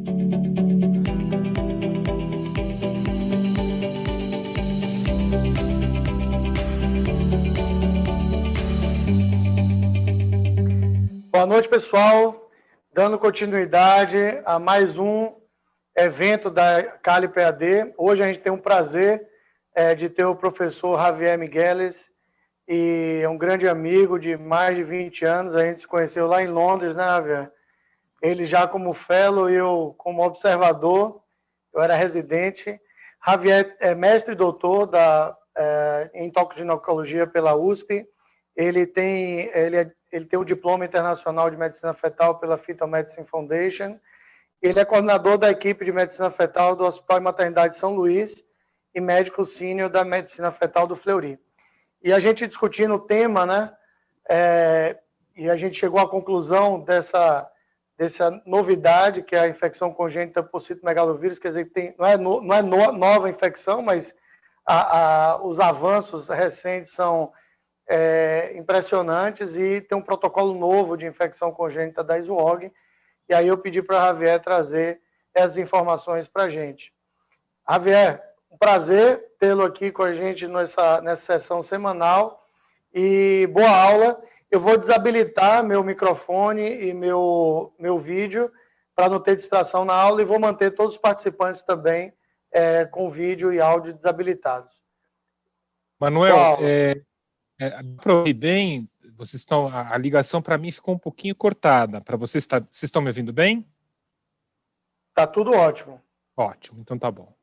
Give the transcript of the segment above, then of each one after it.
Boa noite, pessoal. Dando continuidade a mais um evento da Cali PAD. Hoje a gente tem um prazer de ter o professor Javier Migueles, e é um grande amigo de mais de 20 anos. A gente se conheceu lá em Londres, né, Javier? Ele já como fellow e eu como observador. Eu era residente. Javier é mestre e doutor em toxicologia pela USP. Ele tem o diploma internacional de medicina fetal pela Fetal Medicine Foundation. Ele é coordenador da equipe de medicina fetal do Hospital e Maternidade São Luís e médico sênior da medicina fetal do Fleury. E a gente discutindo o tema, né? E a gente chegou à conclusão dessa novidade, que é a infecção congênita por citomegalovírus. Quer dizer, não é nova infecção, mas os avanços recentes são impressionantes, e tem um protocolo novo de infecção congênita da ISWOG. E aí eu pedi para a Javier trazer essas informações para a gente. Javier, um prazer tê-lo aqui com a gente nessa sessão semanal, e boa aula. Eu vou desabilitar meu microfone e meu vídeo para não ter distração na aula, e vou manter todos os participantes também com vídeo e áudio desabilitados. Manuel, para ouvir bem, a ligação para mim ficou um pouquinho cortada. Para vocês estão me ouvindo bem? Tá tudo ótimo. Ótimo, então tá bom.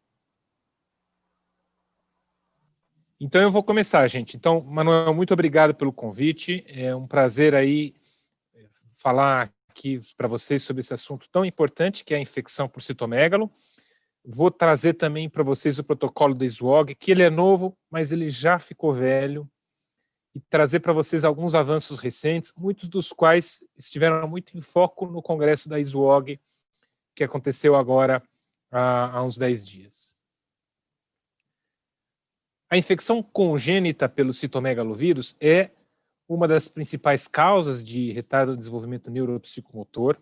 Então eu vou começar, gente. Então, Manuel, muito obrigado pelo convite. É um prazer aí falar aqui para vocês sobre esse assunto tão importante, que é a infecção por citomegalo. Vou trazer também para vocês o protocolo da ISWOG, que ele é novo, mas ele já ficou velho, e trazer para vocês alguns avanços recentes, muitos dos quais estiveram muito em foco no congresso da ISWOG, que aconteceu agora há uns 10 dias. A infecção congênita pelo citomegalovírus é uma das principais causas de retardo do desenvolvimento neuropsicomotor.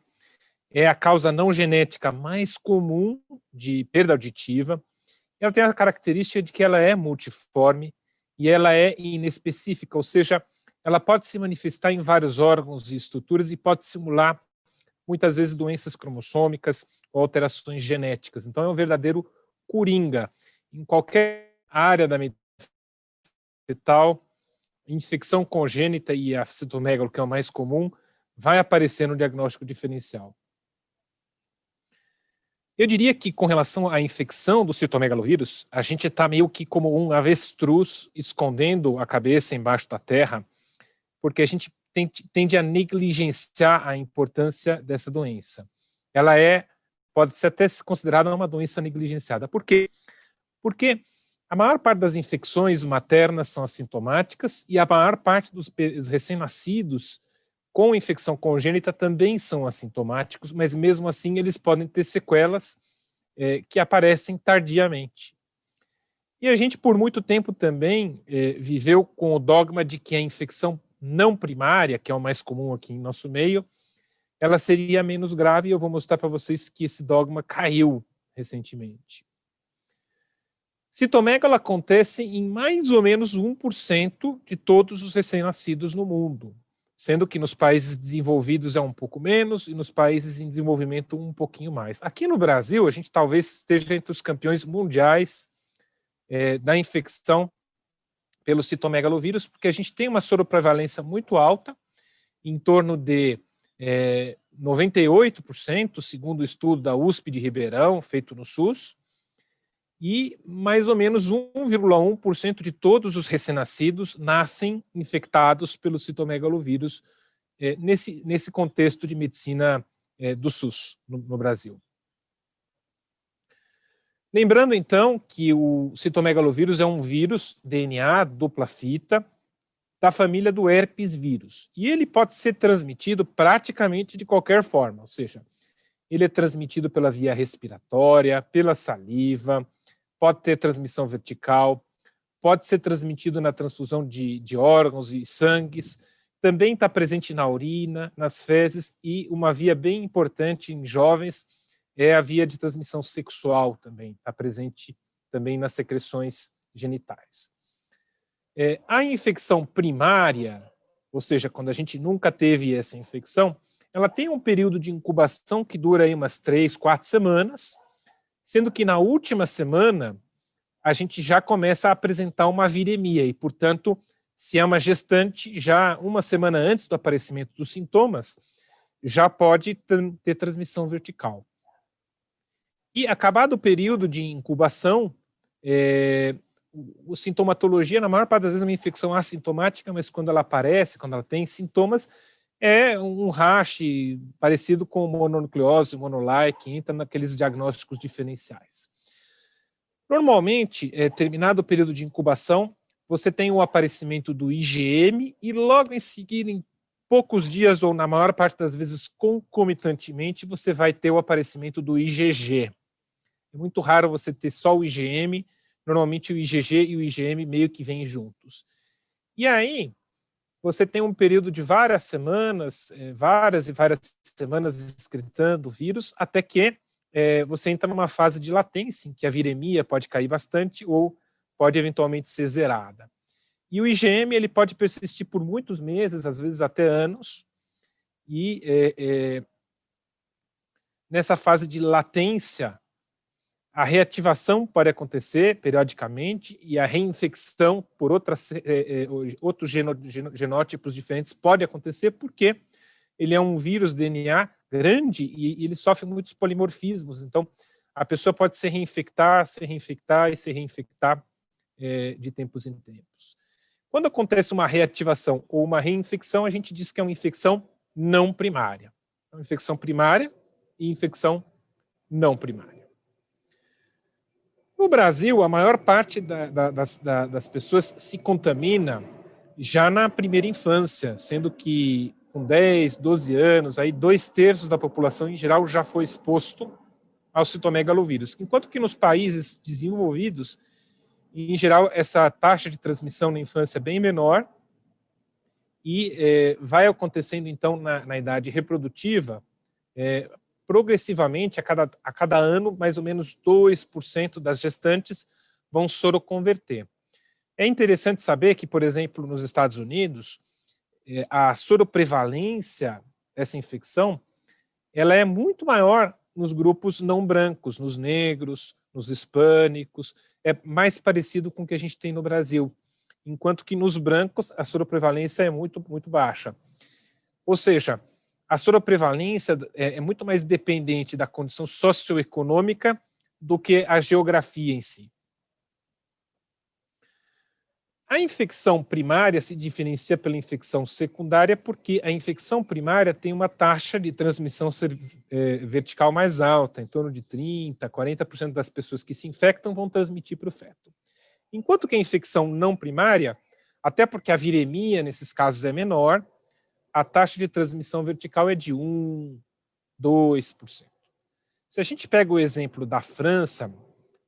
É a causa não genética mais comum de perda auditiva. Ela tem a característica de que ela é multiforme e ela é inespecífica, ou seja, ela pode se manifestar em vários órgãos e estruturas e pode simular, muitas vezes, doenças cromossômicas ou alterações genéticas. Então, é um verdadeiro coringa. Em qualquer área da medicina fetal, infecção congênita e a citomegalo, que é o mais comum, vai aparecer no diagnóstico diferencial. Eu diria que, com relação à infecção do citomegalovírus, a gente está meio que como um avestruz escondendo a cabeça embaixo da terra, porque a gente tende a negligenciar a importância dessa doença. Ela pode ser até considerada uma doença negligenciada. Por quê? Porque a maior parte das infecções maternas são assintomáticas, e a maior parte dos recém-nascidos com infecção congênita também são assintomáticos, mas mesmo assim eles podem ter sequelas que aparecem tardiamente. E a gente, por muito tempo também, viveu com o dogma de que a infecção não primária, que é o mais comum aqui em nosso meio, ela seria menos grave, e eu vou mostrar para vocês que esse dogma caiu recentemente. Citomegalo acontece em mais ou menos 1% de todos os recém-nascidos no mundo, sendo que nos países desenvolvidos é um pouco menos e nos países em desenvolvimento um pouquinho mais. Aqui no Brasil, a gente talvez esteja entre os campeões mundiais da infecção pelo citomegalovírus, porque a gente tem uma soroprevalência muito alta, em torno de 98%, segundo o estudo da USP de Ribeirão, feito no SUS, e mais ou menos 1,1% de todos os recém-nascidos nascem infectados pelo citomegalovírus nesse contexto de medicina do SUS no Brasil. Lembrando, então, que o citomegalovírus é um vírus DNA dupla fita da família do herpes vírus. E ele pode ser transmitido praticamente de qualquer forma, ou seja, ele é transmitido pela via respiratória, pela saliva, pode ter transmissão vertical, pode ser transmitido na transfusão de órgãos e sangues, também está presente na urina, nas fezes, e uma via bem importante em jovens é a via de transmissão sexual também, está presente também nas secreções genitais. A infecção primária, ou seja, quando a gente nunca teve essa infecção, ela tem um período de incubação que dura aí umas 3, 4 semanas, sendo que na última semana a gente já começa a apresentar uma viremia e, portanto, se é uma gestante, já uma semana antes do aparecimento dos sintomas, já pode ter transmissão vertical. E, acabado o período de incubação, a sintomatologia, na maior parte das vezes, é uma infecção assintomática, mas quando ela aparece, quando ela tem sintomas, é um rash parecido com mononucleose, monolike, que entra naqueles diagnósticos diferenciais. Normalmente, terminado o período de incubação, você tem o aparecimento do IgM e logo em seguida, em poucos dias ou na maior parte das vezes concomitantemente, você vai ter o aparecimento do IgG. É muito raro você ter só o IgM, normalmente o IgG e o IgM meio que vêm juntos. E aí, você tem um período de várias semanas, várias semanas excretando o vírus, até que você entra numa fase de latência, em que a viremia pode cair bastante ou pode eventualmente ser zerada. E o IgM ele pode persistir por muitos meses, às vezes até anos, e nessa fase de latência, a reativação pode acontecer periodicamente e a reinfecção por outros genótipos diferentes pode acontecer porque ele é um vírus DNA grande e ele sofre muitos polimorfismos. Então, a pessoa pode se reinfectar e se reinfectar de tempos em tempos. Quando acontece uma reativação ou uma reinfecção, a gente diz que é uma infecção não primária. É uma infecção primária e infecção não primária. No Brasil, a maior parte das pessoas se contamina já na primeira infância, sendo que com 10, 12 anos, aí 2/3 da população em geral já foi exposto ao citomegalovírus. Enquanto que nos países desenvolvidos, em geral, essa taxa de transmissão na infância é bem menor e vai acontecendo, então, na idade reprodutiva, progressivamente, a cada ano, mais ou menos 2% das gestantes vão soroconverter. É interessante saber que, por exemplo, nos Estados Unidos, a soroprevalência dessa infecção ela é muito maior nos grupos não brancos, nos negros, nos hispânicos, é mais parecido com o que a gente tem no Brasil, enquanto que nos brancos a soroprevalência é muito, muito baixa. Ou seja, a soroprevalência é muito mais dependente da condição socioeconômica do que a geografia em si. A infecção primária se diferencia pela infecção secundária porque a infecção primária tem uma taxa de transmissão vertical mais alta, em torno de 30%, 40% das pessoas que se infectam vão transmitir para o feto. Enquanto que a infecção não primária, até porque a viremia nesses casos é menor, a taxa de transmissão vertical é de 1%, 2%. Se a gente pega o exemplo da França,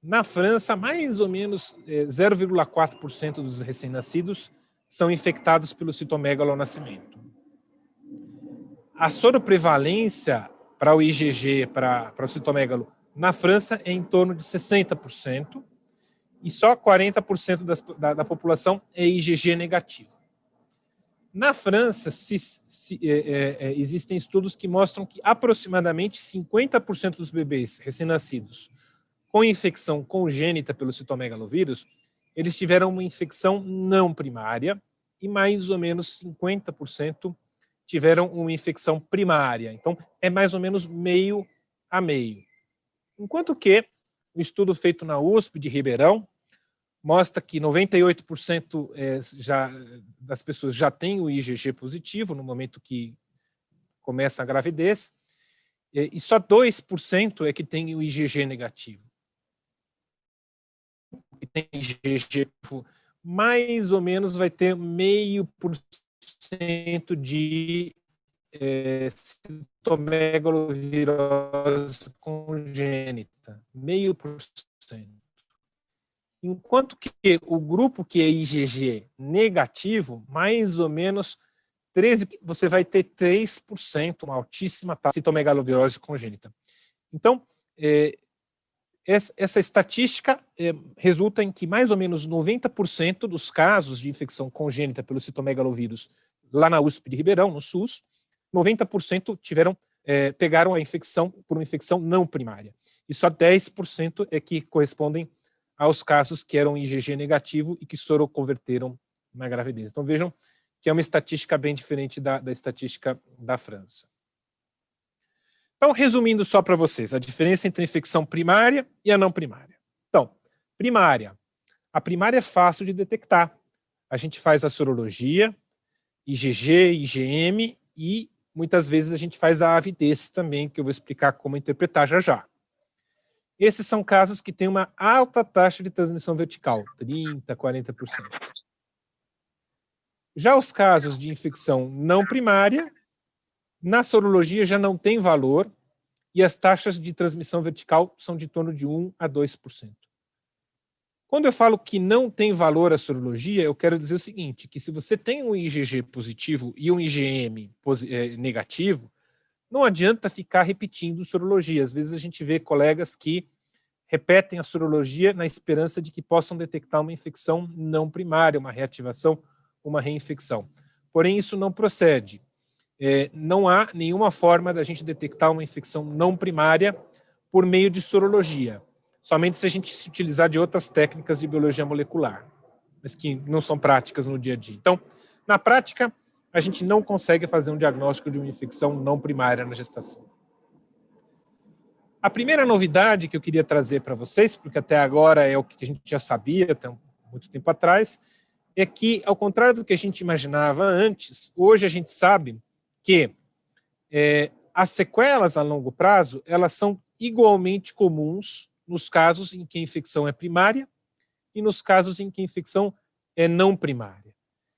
na França, mais ou menos 0,4% dos recém-nascidos são infectados pelo citomegalo ao nascimento. A soroprevalência para o IgG, para o citomegalo, na França é em torno de 60%, e só 40% da população é IgG negativo. Na França, existem estudos que mostram que aproximadamente 50% dos bebês recém-nascidos com infecção congênita pelo citomegalovírus, eles tiveram uma infecção não primária e mais ou menos 50% tiveram uma infecção primária. Então, é mais ou menos meio a meio. Enquanto que um estudo feito na USP de Ribeirão mostra que 98% das pessoas já têm o IgG positivo no momento que começa a gravidez, e só 2% é que tem o IgG negativo. Que tem IgG, mais ou menos vai ter 0,5% de citomegalovirose congênita, 0,5%. Enquanto que o grupo que é IgG negativo, mais ou menos 13%, você vai ter 3%, uma altíssima taxa de citomegalovirose congênita. Então, essa estatística resulta em que mais ou menos 90% dos casos de infecção congênita pelo citomegalovírus lá na USP de Ribeirão, no SUS, 90% pegaram a infecção por uma infecção não primária. E só 10% é que correspondem aos casos que eram IgG negativo e que soroconverteram na gravidez. Então vejam que é uma estatística bem diferente da estatística da França. Então, resumindo só para vocês, a diferença entre a infecção primária e a não primária. Então, primária. A primária é fácil de detectar. A gente faz a sorologia, IgG, IgM e muitas vezes a gente faz a avidez também, que eu vou explicar como interpretar já já. Esses são casos que têm uma alta taxa de transmissão vertical, 30%, 40%. Já os casos de infecção não primária, na sorologia já não tem valor e as taxas de transmissão vertical são de torno de 1 a 2%. Quando eu falo que não tem valor a sorologia, eu quero dizer o seguinte, que se você tem um IgG positivo e um IgM negativo, não adianta ficar repetindo sorologia. Às vezes a gente vê colegas que repetem a sorologia na esperança de que possam detectar uma infecção não primária, uma reativação, uma reinfecção. Porém, isso não procede. Não há nenhuma forma da gente detectar uma infecção não primária por meio de sorologia, somente se a gente se utilizar de outras técnicas de biologia molecular, mas que não são práticas no dia a dia. Então, na prática, a gente não consegue fazer um diagnóstico de uma infecção não primária na gestação. A primeira novidade que eu queria trazer para vocês, porque até agora é o que a gente já sabia até muito tempo atrás, é que, ao contrário do que a gente imaginava antes, hoje a gente sabe que as sequelas a longo prazo, elas são igualmente comuns nos casos em que a infecção é primária e nos casos em que a infecção é não primária.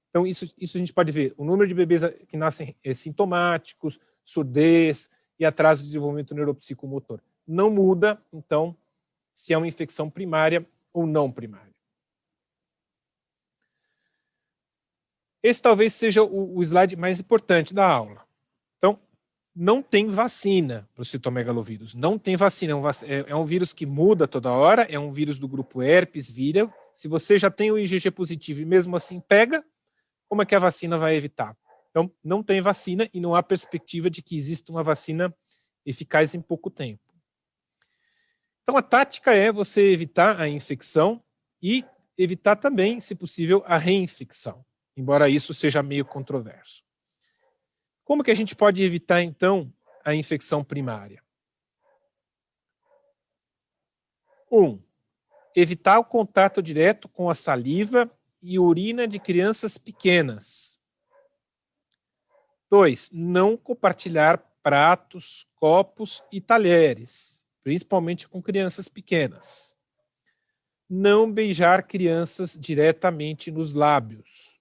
Então, isso a gente pode ver. O número de bebês que nascem sintomáticos, surdez e atraso de desenvolvimento neuropsicomotor. Não muda, então, se é uma infecção primária ou não primária. Esse talvez seja o slide mais importante da aula. Então, não tem vacina para o citomegalovírus. Não tem vacina. É um vírus que muda toda hora, é um vírus do grupo herpes vírus. Se você já tem o IgG positivo e mesmo assim pega, como é que a vacina vai evitar? Então, não tem vacina e não há perspectiva de que exista uma vacina eficaz em pouco tempo. Então, a tática é você evitar a infecção e evitar também, se possível, a reinfecção, embora isso seja meio controverso. Como que a gente pode evitar, então, a infecção primária? 1. Evitar o contato direto com a saliva e urina de crianças pequenas. 2. Não compartilhar pratos, copos e talheres, principalmente com crianças pequenas. Não beijar crianças diretamente nos lábios.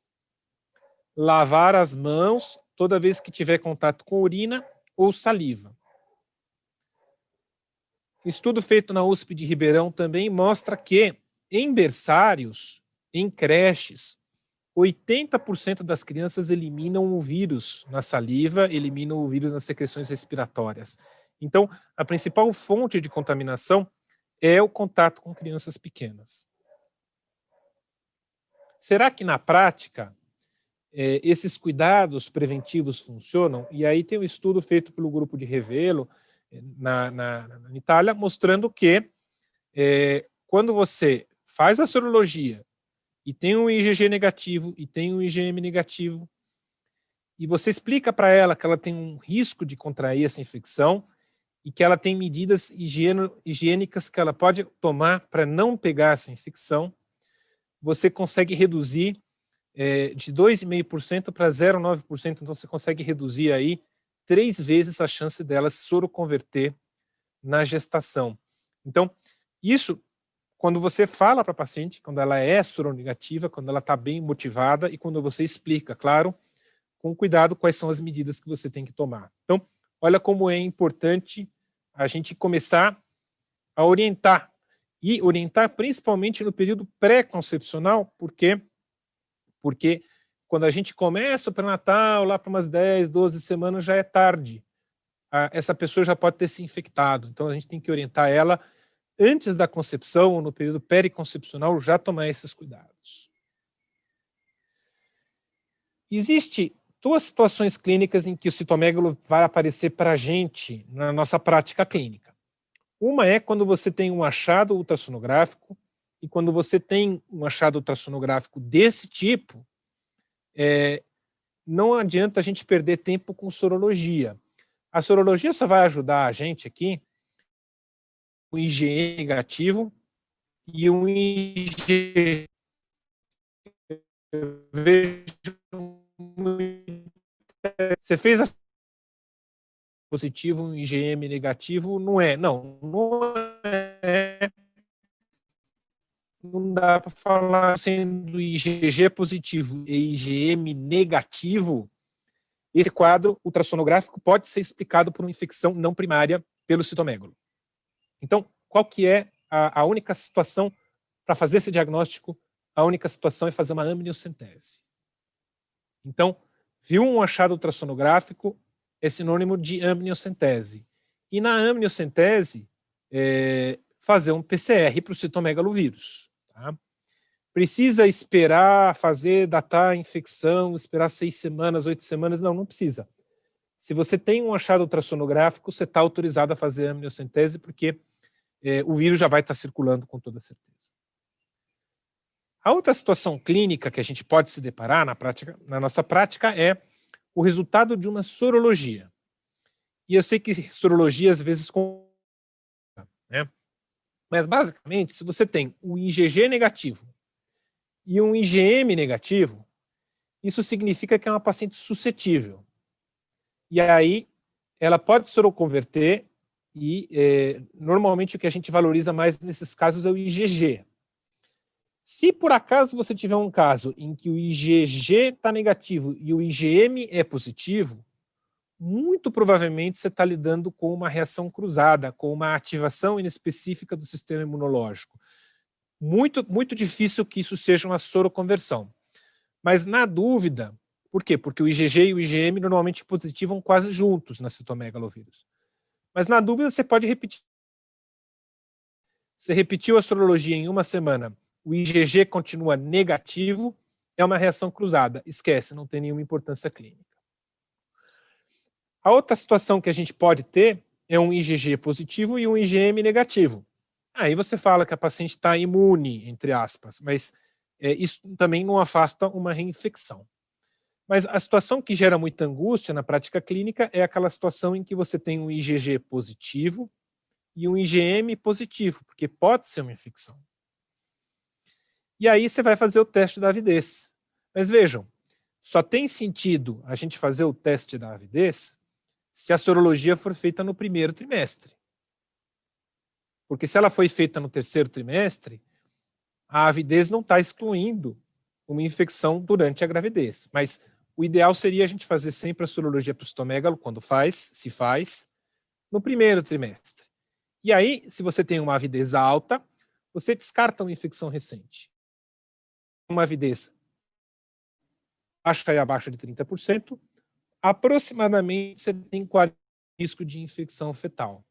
Lavar as mãos toda vez que tiver contato com urina ou saliva. Um estudo feito na USP de Ribeirão também mostra que em berçários, em creches, 80% das crianças eliminam o vírus na saliva, eliminam o vírus nas secreções respiratórias. Então, a principal fonte de contaminação é o contato com crianças pequenas. Será que na prática esses cuidados preventivos funcionam? E aí tem um estudo feito pelo grupo de Revelo, na Itália, mostrando que quando você faz a sorologia e tem um IgG negativo e tem um IgM negativo, e você explica para ela que ela tem um risco de contrair essa infecção e que ela tem medidas higiênicas que ela pode tomar para não pegar essa infecção, você consegue reduzir de 2,5% para 0,9%, então você consegue reduzir aí 3 vezes a chance dela soroconverter na gestação. Então, isso, quando você fala para a paciente, quando ela é soronegativa, quando ela está bem motivada e quando você explica, claro, com cuidado, quais são as medidas que você tem que tomar. Então, olha como é importante a gente começar a orientar, e orientar principalmente no período pré-concepcional, porque quando a gente começa o pré-natal, lá para umas 10, 12 semanas, já é tarde. essa pessoa já pode ter se infectado. Então, a gente tem que orientar ela, antes da concepção ou no período periconcepcional, já tomar esses cuidados. Existe 2 situações clínicas em que o citomegalo vai aparecer para a gente na nossa prática clínica. Uma é quando você tem um achado ultrassonográfico, e quando você tem um achado ultrassonográfico desse tipo, não adianta a gente perder tempo com sorologia. A sorologia só vai ajudar a gente aqui, um IgE negativo e um IgG. Você fez positivo, um IgM negativo, não é. Não é. Não dá para falar sendo IgG positivo e IgM negativo. Esse quadro ultrassonográfico pode ser explicado por uma infecção não primária pelo citomegalo. Então, qual que é a única situação para fazer esse diagnóstico? A única situação é fazer uma amniocentese. Então, viu um achado ultrassonográfico, é sinônimo de amniocentese. E na amniocentese, fazer um PCR para o citomegalovírus. Tá? Precisa esperar datar a infecção, esperar 6 semanas, 8 semanas? Não precisa. Se você tem um achado ultrassonográfico, você está autorizado a fazer a amniocentese, porque o vírus já vai estar circulando com toda certeza. A outra situação clínica que a gente pode se deparar na nossa prática é o resultado de uma sorologia. E eu sei que sorologia às vezes né? Mas basicamente, se você tem um IgG negativo e um IgM negativo, isso significa que é uma paciente suscetível. E aí ela pode soroconverter e normalmente o que a gente valoriza mais nesses casos é o IgG. Se por acaso você tiver um caso em que o IgG está negativo e o IgM é positivo, muito provavelmente você está lidando com uma reação cruzada, com uma ativação inespecífica do sistema imunológico. Muito, muito difícil que isso seja uma soroconversão. Mas na dúvida, por quê? Porque o IgG e o IgM normalmente positivam quase juntos na citomegalovírus. Mas na dúvida você pode repetir. Você repetiu a sorologia em uma semana, o IgG continua negativo, é uma reação cruzada. Esquece, não tem nenhuma importância clínica. A outra situação que a gente pode ter é um IgG positivo e um IgM negativo. Aí você fala que a paciente está imune, entre aspas, mas isso também não afasta uma reinfecção. Mas a situação que gera muita angústia na prática clínica é aquela situação em que você tem um IgG positivo e um IgM positivo, porque pode ser uma infecção. E aí você vai fazer o teste da avidez. Mas vejam, só tem sentido a gente fazer o teste da avidez se a sorologia for feita no primeiro trimestre. Porque se ela foi feita no terceiro trimestre, a avidez não está excluindo uma infecção durante a gravidez. Mas o ideal seria a gente fazer sempre a sorologia para o citomegalo, quando se faz, no primeiro trimestre. E aí, se você tem uma avidez alta, você descarta uma infecção recente. Uma avidez baixa e abaixo de 30%, aproximadamente você tem 40% de risco de infecção fetal.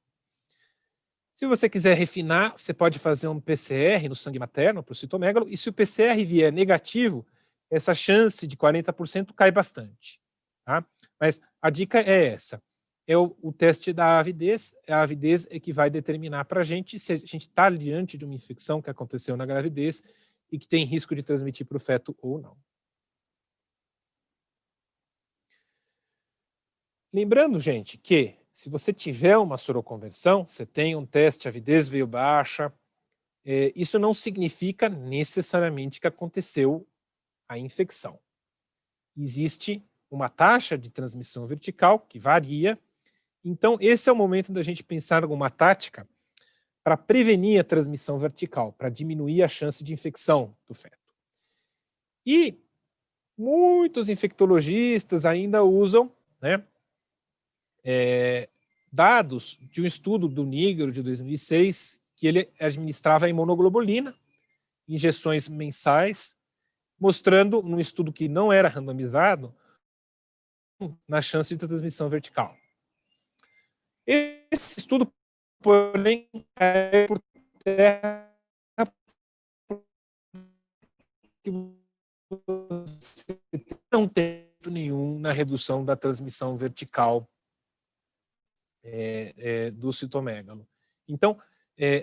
Se você quiser refinar, você pode fazer um PCR no sangue materno para o citomegalo, e se o PCR vier negativo, essa chance de 40% cai bastante. Tá? Mas a dica é essa. É o teste da avidez. A avidez é que vai determinar para a gente se a gente está diante de uma infecção que aconteceu na gravidez e que tem risco de transmitir para o feto ou não. Lembrando, gente, que se você tiver uma soroconversão, você tem um teste, a avidez veio baixa, isso não significa necessariamente que aconteceu a infecção. Existe uma taxa de transmissão vertical que varia, então esse é o momento da gente pensar em alguma tática para prevenir a transmissão vertical, para diminuir a chance de infecção do feto. E muitos infectologistas ainda usam, né, dados de um estudo do Nigro de 2006, que ele administrava a imunoglobulina, injeções mensais, mostrando, num estudo que não era randomizado, na chance de transmissão vertical. Esse estudo, porém, caiu por terra que você não tem nenhum na redução da transmissão vertical do citomegalo. Então,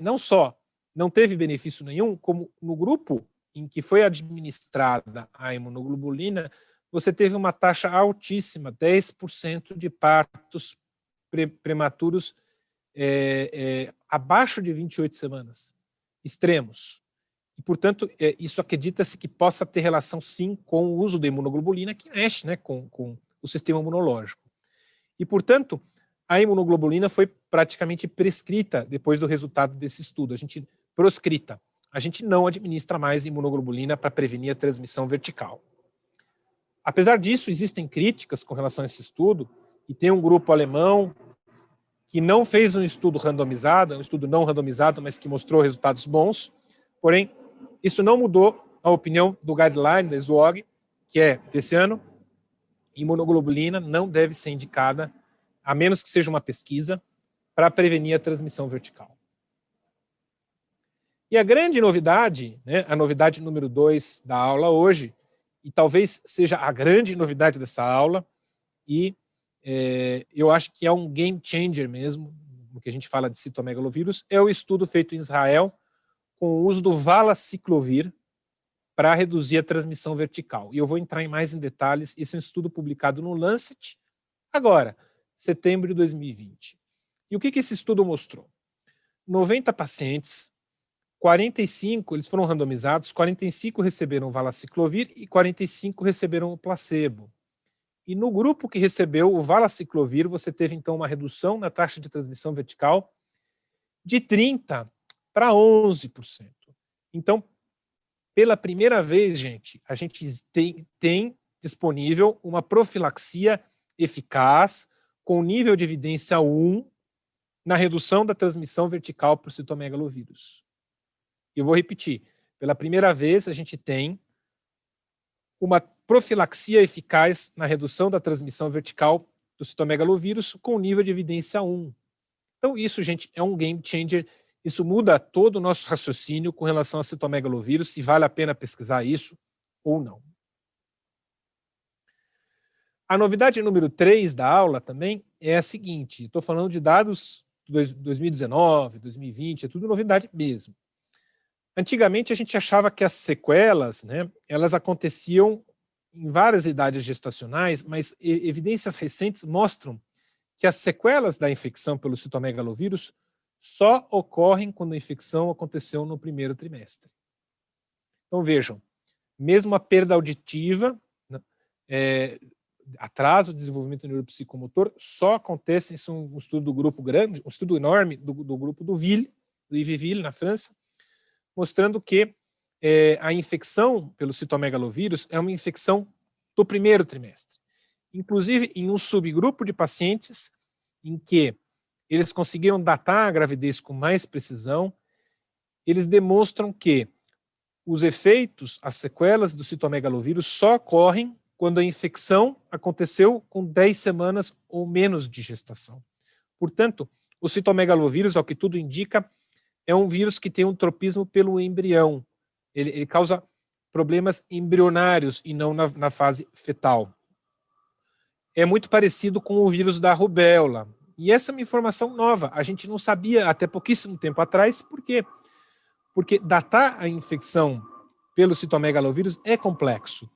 não só não teve benefício nenhum, como no grupo em que foi administrada a imunoglobulina, você teve uma taxa altíssima, 10% de partos prematuros abaixo de 28 semanas, extremos. E, portanto, isso acredita-se que possa ter relação, sim, com o uso da imunoglobulina, que mexe, né, com o sistema imunológico. E, portanto, a imunoglobulina foi praticamente prescrita depois do resultado desse estudo. Proscrita. A gente não administra mais imunoglobulina para prevenir a transmissão vertical. Apesar disso, existem críticas com relação a esse estudo, e tem um grupo alemão que não fez um estudo randomizado, um estudo não randomizado, mas que mostrou resultados bons. Porém, isso não mudou a opinião do guideline da SWOG, que é, desse ano, imunoglobulina não deve ser indicada, a menos que seja uma pesquisa, para prevenir a transmissão vertical. E a grande novidade, né, a novidade número 2 da aula hoje, e talvez seja a grande novidade dessa aula, e eu acho que é um game changer mesmo, no que a gente fala de citomegalovírus, é o estudo feito em Israel com o uso do valaciclovir para reduzir a transmissão vertical. E eu vou entrar mais em detalhes. Esse é um estudo publicado no Lancet, agora, setembro de 2020. E o que esse estudo mostrou? 90 pacientes, 45, eles foram randomizados, 45 receberam valaciclovir e 45 receberam o placebo. E no grupo que recebeu o valaciclovir, você teve então uma redução na taxa de transmissão vertical de 30% para 11%. Então, pela primeira vez, gente, a gente tem disponível uma profilaxia eficaz com nível de evidência 1 na redução da transmissão vertical para o citomegalovírus. Eu vou repetir. Pela primeira vez, a gente tem uma profilaxia eficaz na redução da transmissão vertical do citomegalovírus com nível de evidência 1. Então, isso, gente, é um game changer. Isso muda todo o nosso raciocínio com relação ao citomegalovírus, se vale a pena pesquisar isso ou não. A novidade número 3 da aula também é a seguinte, estou falando de dados de 2019, 2020, é tudo novidade mesmo. Antigamente a gente achava que as sequelas, né, elas aconteciam em várias idades gestacionais, mas evidências recentes mostram que as sequelas da infecção pelo citomegalovírus só ocorrem quando a infecção aconteceu no primeiro trimestre. Então vejam, mesmo a perda auditiva, né, atraso do desenvolvimento neuropsicomotor, só acontece, isso é um estudo do grupo grande, um estudo enorme do grupo do Iviville, na França, mostrando que a infecção pelo citomegalovírus é uma infecção do primeiro trimestre. Inclusive, em um subgrupo de pacientes em que eles conseguiram datar a gravidez com mais precisão, eles demonstram que os efeitos, as sequelas do citomegalovírus só ocorrem quando a infecção aconteceu com 10 semanas ou menos de gestação. Portanto, o citomegalovírus, ao que tudo indica, é um vírus que tem um tropismo pelo embrião. Ele causa problemas embrionários e não na fase fetal. É muito parecido com o vírus da rubéola. E essa é uma informação nova. A gente não sabia até pouquíssimo tempo atrás. Por quê? Porque datar a infecção pelo citomegalovírus é complexo.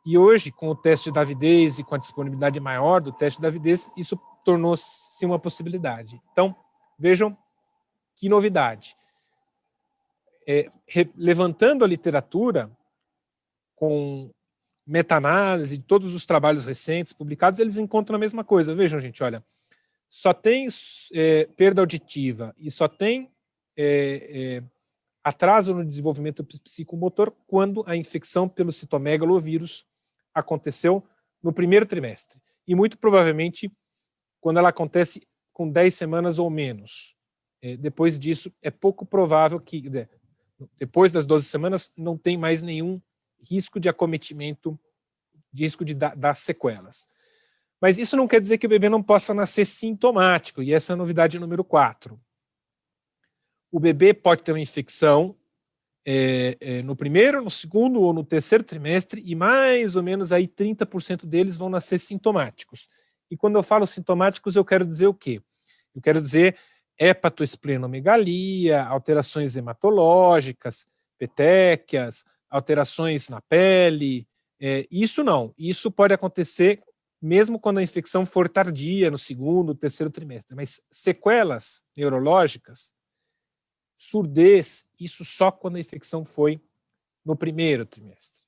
E hoje, com o teste de avidez e com a disponibilidade maior do teste de avidez, isso tornou-se uma possibilidade. Então, vejam que novidade. Levantando a literatura com meta-análise de todos os trabalhos recentes publicados, eles encontram a mesma coisa. Vejam, gente, olha, só tem perda auditiva e só tem atraso no desenvolvimento psicomotor quando a infecção pelo citomegalovírus aconteceu no primeiro trimestre. E muito provavelmente quando ela acontece com 10 semanas ou menos. Depois disso, é pouco provável que, depois das 12 semanas, não tem mais nenhum risco de acometimento, de risco de dar sequelas. Mas isso não quer dizer que o bebê não possa nascer sintomático, e essa é a novidade número 4. O bebê pode ter uma infecção no primeiro, no segundo ou no terceiro trimestre, e mais ou menos aí 30% deles vão nascer sintomáticos. E quando eu falo sintomáticos, eu quero dizer o quê? Eu quero dizer hepatoesplenomegalia, alterações hematológicas, petequias, alterações na pele. Isso não. Isso pode acontecer mesmo quando a infecção for tardia, no segundo, terceiro trimestre. Mas sequelas neurológicas, surdez, isso só quando a infecção foi no primeiro trimestre.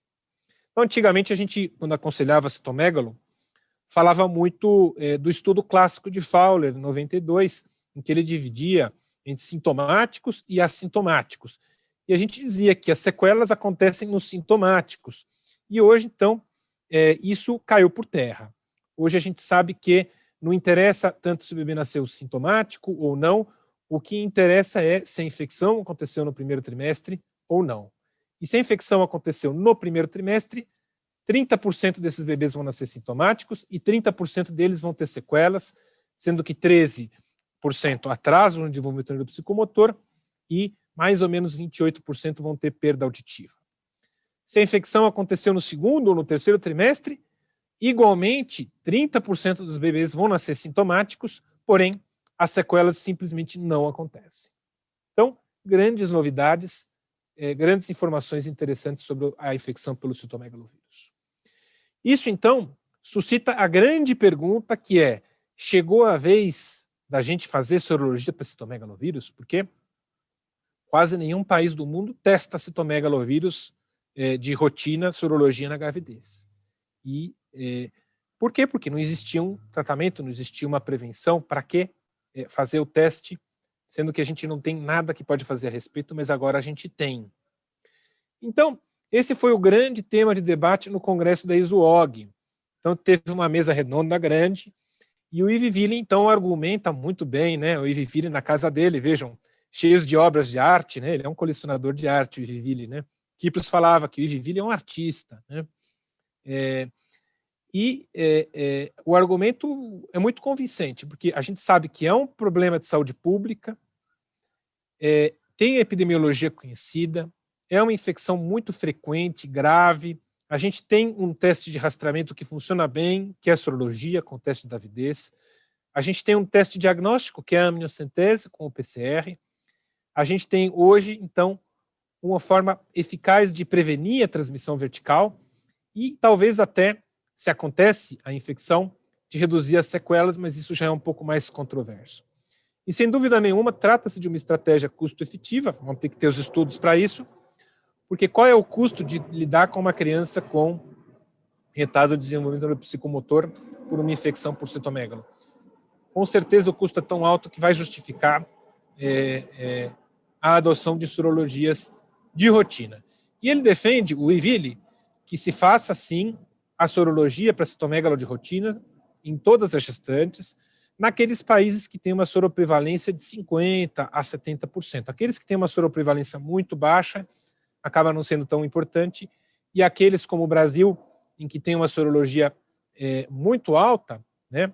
Então, antigamente, a gente, quando aconselhava citomegalo, falava muito do estudo clássico de Fowler, em 92, em que ele dividia entre sintomáticos e assintomáticos. E a gente dizia que as sequelas acontecem nos sintomáticos. E hoje, então, isso caiu por terra. Hoje a gente sabe que não interessa tanto se o bebê nasceu sintomático ou não, o que interessa é se a infecção aconteceu no primeiro trimestre ou não. E se a infecção aconteceu no primeiro trimestre, 30% desses bebês vão nascer sintomáticos e 30% deles vão ter sequelas, sendo que 13% atraso no desenvolvimento neuropsicomotor e mais ou menos 28% vão ter perda auditiva. Se a infecção aconteceu no segundo ou no terceiro trimestre, igualmente 30% dos bebês vão nascer sintomáticos, porém as sequelas simplesmente não acontecem. Então, grandes novidades, grandes informações interessantes sobre a infecção pelo citomegalovírus. Isso, então, suscita a grande pergunta que é, chegou a vez da gente fazer sorologia para citomegalovírus? Porque quase nenhum país do mundo testa citomegalovírus de rotina, sorologia na gravidez. E por quê? Porque não existia um tratamento, não existia uma prevenção. Para que fazer o teste, sendo que a gente não tem nada que pode fazer a respeito, mas agora a gente tem. Então, esse foi o grande tema de debate no congresso da ISUOG. Então, teve uma mesa redonda grande, e o Ivy-Ville, então, argumenta muito bem, né? O Ivy-Ville na casa dele, vejam, cheios de obras de arte, né? Ele é um colecionador de arte, o Ivy-Ville, né? Kipros falava que o Ivy-Ville é um artista, né? O argumento é muito convincente, porque a gente sabe que é um problema de saúde pública, tem epidemiologia conhecida, é uma infecção muito frequente, grave. A gente tem um teste de rastreamento que funciona bem, que é a sorologia, com o teste de avidez. A gente tem um teste diagnóstico, que é a amniocentese, com o PCR. A gente tem hoje, então, uma forma eficaz de prevenir a transmissão vertical e talvez até, se acontece a infecção, de reduzir as sequelas, mas isso já é um pouco mais controverso. E, sem dúvida nenhuma, trata-se de uma estratégia custo-efetiva, vamos ter que ter os estudos para isso, porque qual é o custo de lidar com uma criança com retardo de desenvolvimento neuropsicomotor por uma infecção por citomegalo? Com certeza o custo é tão alto que vai justificar a adoção de sorologias de rotina. E ele defende, o Ivy-Ville, que se faça, sim, a sorologia para citomegalo de rotina em todas as gestantes, naqueles países que têm uma soroprevalência de 50% a 70%. Aqueles que têm uma soroprevalência muito baixa, acaba não sendo tão importante, e aqueles como o Brasil, em que tem uma sorologia muito alta, né?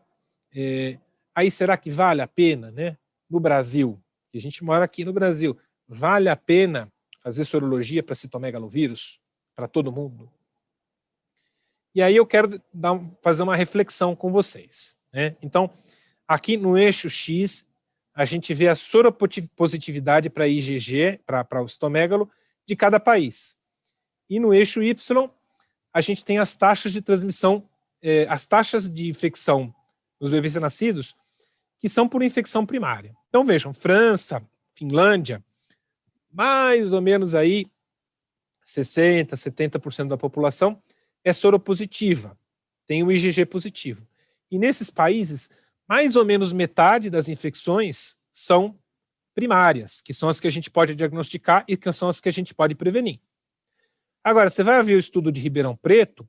Aí será que vale a pena, né? No Brasil, e a gente mora aqui no Brasil, vale a pena fazer sorologia para citomegalovírus para todo mundo? E aí eu quero fazer uma reflexão com vocês, né? Então, aqui no eixo X, a gente vê a soropositividade para IgG, para o citomegalo, de cada país. E no eixo Y, a gente tem as taxas de transmissão, as taxas de infecção nos bebês nascidos, que são por infecção primária. Então vejam, França, Finlândia, mais ou menos aí 60%, 70% da população é soropositiva, tem o IgG positivo. E nesses países, mais ou menos metade das infecções são primárias, que são as que a gente pode diagnosticar e que são as que a gente pode prevenir. Agora, você vai ver o estudo de Ribeirão Preto,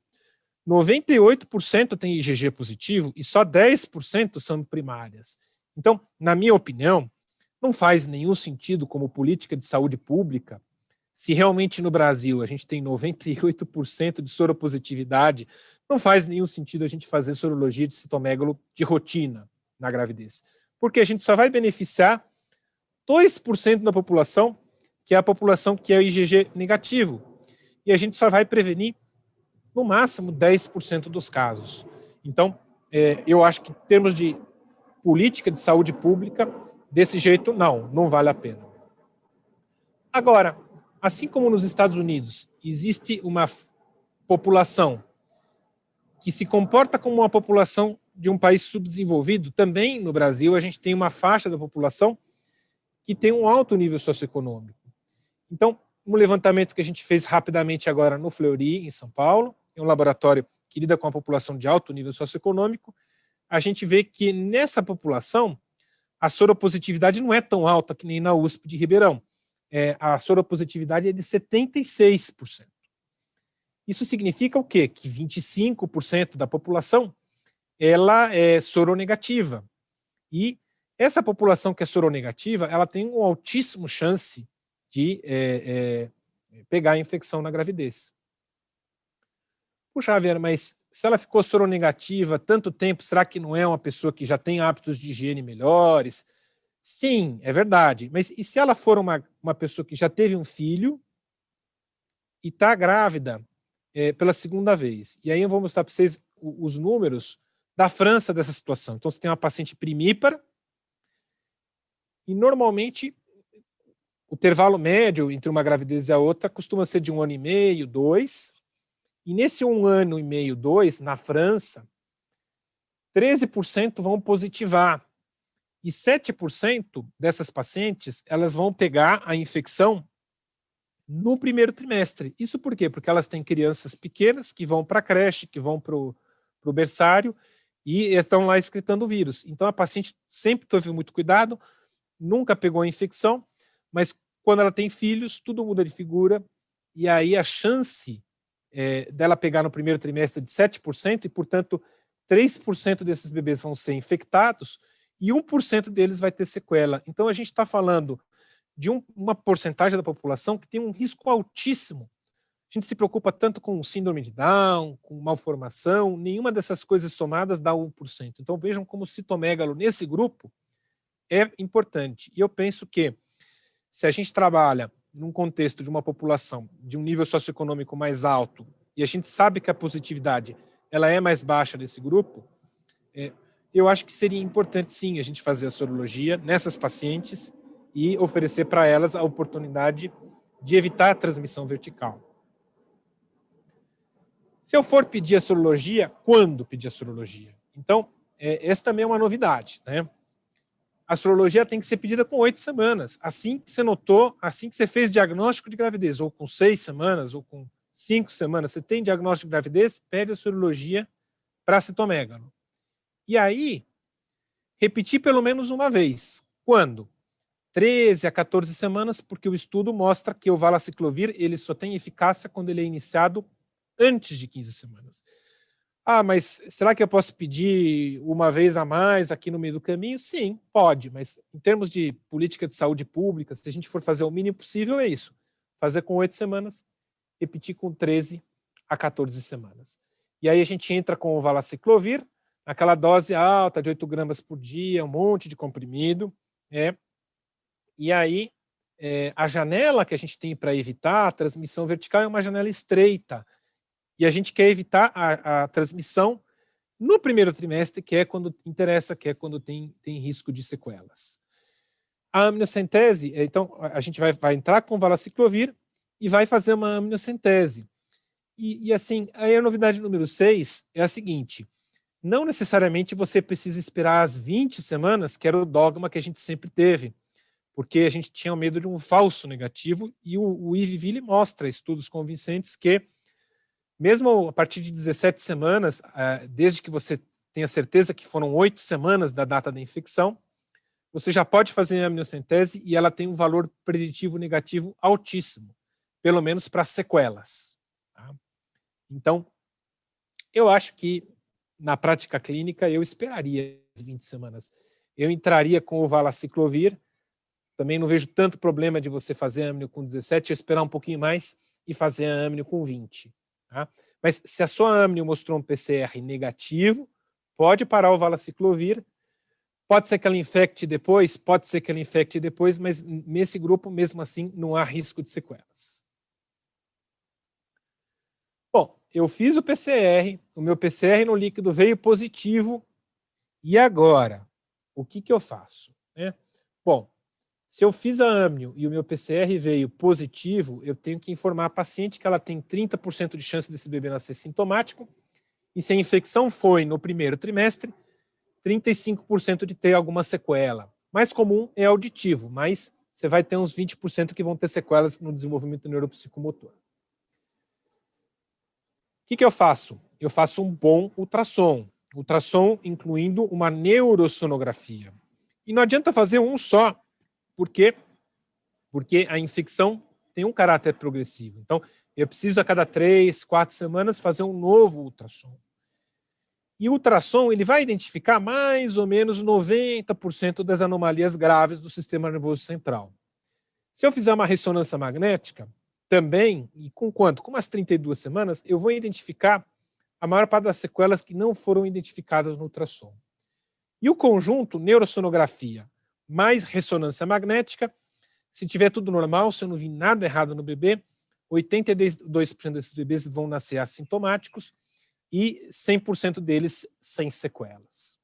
98% tem IgG positivo e só 10% são primárias. Então, na minha opinião, não faz nenhum sentido como política de saúde pública, se realmente no Brasil a gente tem 98% de soropositividade não faz nenhum sentido a gente fazer sorologia de citomegalo de rotina na gravidez, porque a gente só vai beneficiar 2% da população, que é a população que é o IgG negativo, e a gente só vai prevenir, no máximo, 10% dos casos. Então, eu acho que em termos de política de saúde pública, desse jeito, não vale a pena. Agora, assim como nos Estados Unidos, existe uma população que se comporta como uma população de um país subdesenvolvido, também no Brasil a gente tem uma faixa da população que tem um alto nível socioeconômico. Então, um levantamento que a gente fez rapidamente agora no Fleury, em São Paulo, é um laboratório que lida com a população de alto nível socioeconômico, a gente vê que nessa população a soropositividade não é tão alta que nem na USP de Ribeirão. A soropositividade é de 76%. Isso significa o quê? Que 25% da população ela é soronegativa. E essa população que é soronegativa, ela tem uma altíssima chance de pegar a infecção na gravidez. Puxa, Javier, mas se ela ficou soronegativa tanto tempo, será que não é uma pessoa que já tem hábitos de higiene melhores? Sim, é verdade. Mas e se ela for uma pessoa que já teve um filho e está grávida pela segunda vez? E aí eu vou mostrar para vocês os números da França dessa situação. Então, você tem uma paciente primípara e, normalmente, o intervalo médio entre uma gravidez e a outra costuma ser de 1 ano e meio, 2. E nesse 1 ano e meio, 2, na França, 13% vão positivar. E 7% dessas pacientes, elas vão pegar a infecção no primeiro trimestre. Isso por quê? Porque elas têm crianças pequenas que vão para a creche, que vão para o berçário e estão lá excretando o vírus. Então a paciente sempre teve muito cuidado, nunca pegou a infecção, mas quando ela tem filhos, tudo muda de figura e aí a chance dela pegar no primeiro trimestre de 7% e, portanto, 3% desses bebês vão ser infectados e 1% deles vai ter sequela. Então a gente está falando de uma porcentagem da população que tem um risco altíssimo. A gente se preocupa tanto com síndrome de Down, com malformação, nenhuma dessas coisas somadas dá 1%. Então vejam como o citomegalo nesse grupo é importante. E eu penso que se a gente trabalha num contexto de uma população de um nível socioeconômico mais alto e a gente sabe que a positividade ela é mais baixa nesse grupo, eu acho que seria importante sim a gente fazer a sorologia nessas pacientes e oferecer para elas a oportunidade de evitar a transmissão vertical. Se eu for pedir a sorologia, quando pedir a sorologia? Então, essa também é uma novidade, né? A sorologia tem que ser pedida com 8 semanas. Assim que você notou, assim que você fez diagnóstico de gravidez, ou com 6 semanas, ou com 5 semanas, você tem diagnóstico de gravidez, pede a sorologia para citomegalo. E aí, repetir pelo menos uma vez. Quando? 13 a 14 semanas, porque o estudo mostra que o valaciclovir ele só tem eficácia quando ele é iniciado antes de 15 semanas. Ah, mas será que eu posso pedir uma vez a mais aqui no meio do caminho? Sim, pode, mas em termos de política de saúde pública, se a gente for fazer o mínimo possível, é isso. Fazer com 8 semanas, repetir com 13 a 14 semanas. E aí a gente entra com o valaciclovir, aquela dose alta de 8 gramas por dia, um monte de comprimido, e aí a janela que a gente tem para evitar a transmissão vertical é uma janela estreita, e a gente quer evitar a transmissão no primeiro trimestre, que é quando interessa, que é quando tem risco de sequelas. A amniocentese, então, a gente vai entrar com o valaciclovir e vai fazer uma amniocentese. E assim, aí a novidade número 6 é a seguinte: não necessariamente você precisa esperar as 20 semanas, que era o dogma que a gente sempre teve, porque a gente tinha medo de um falso negativo, e o IVIVILE mostra estudos convincentes que mesmo a partir de 17 semanas, desde que você tenha certeza que foram 8 semanas da data da infecção, você já pode fazer a amniocentese e ela tem um valor preditivo negativo altíssimo, pelo menos para sequelas. Tá? Então, eu acho que na prática clínica eu esperaria as 20 semanas. Eu entraria com o valaciclovir, também não vejo tanto problema de você fazer a amnio com 17, eu esperar um pouquinho mais e fazer a amnio com 20. Tá? Mas se a sua amnio mostrou um PCR negativo, pode parar o valaciclovir. Pode ser que ela infecte depois, mas nesse grupo, mesmo assim, não há risco de sequelas. Bom, eu fiz o PCR, o meu PCR no líquido veio positivo, e agora? O que eu faço? Bom, se eu fiz a amnio e o meu PCR veio positivo, eu tenho que informar a paciente que ela tem 30% de chance desse bebê nascer sintomático, e se a infecção foi no primeiro trimestre, 35% de ter alguma sequela. Mais comum é auditivo, mas você vai ter uns 20% que vão ter sequelas no desenvolvimento neuropsicomotor. O que eu faço? Eu faço um bom ultrassom. Ultrassom incluindo uma neurosonografia. E não adianta fazer um só, porque a infecção tem um caráter progressivo. Então, eu preciso a cada 3, 4 semanas fazer um novo ultrassom. E o ultrassom ele vai identificar mais ou menos 90% das anomalias graves do sistema nervoso central. Se eu fizer uma ressonância magnética, também, e com quanto? Com umas 32 semanas, eu vou identificar a maior parte das sequelas que não foram identificadas no ultrassom. E o conjunto neurosonografia mais ressonância magnética, se tiver tudo normal, se eu não vi nada errado no bebê, 82% desses bebês vão nascer assintomáticos, e 100% deles sem sequelas.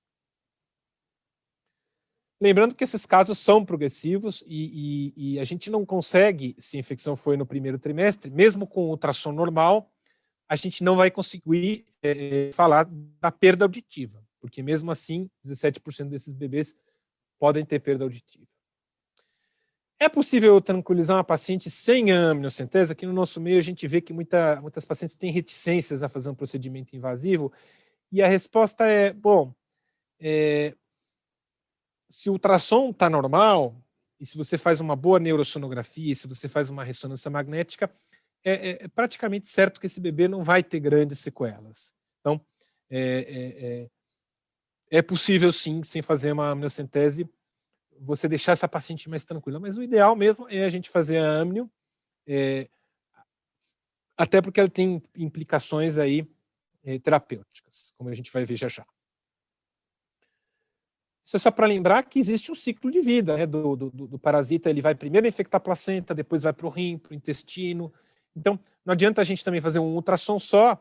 Lembrando que esses casos são progressivos e a gente não consegue, se a infecção foi no primeiro trimestre, mesmo com ultrassom normal, a gente não vai conseguir falar da perda auditiva, porque mesmo assim, 17% desses bebês podem ter perda auditiva. É possível tranquilizar uma paciente sem amniocentese? Aqui no nosso meio a gente vê que muitas pacientes têm reticências a fazer um procedimento invasivo, e a resposta é, bom, se o ultrassom está normal, e se você faz uma boa neurosonografia, se você faz uma ressonância magnética, é praticamente certo que esse bebê não vai ter grandes sequelas. Então, é possível sim, sem fazer uma amniocentese, você deixar essa paciente mais tranquila. Mas o ideal mesmo é a gente fazer a amnio, até porque ela tem implicações aí terapêuticas, como a gente vai ver já já. Isso é só para lembrar que existe um ciclo de vida, né, do parasita. Ele vai primeiro infectar a placenta, depois vai para o rim, para o intestino. Então, não adianta a gente também fazer um ultrassom só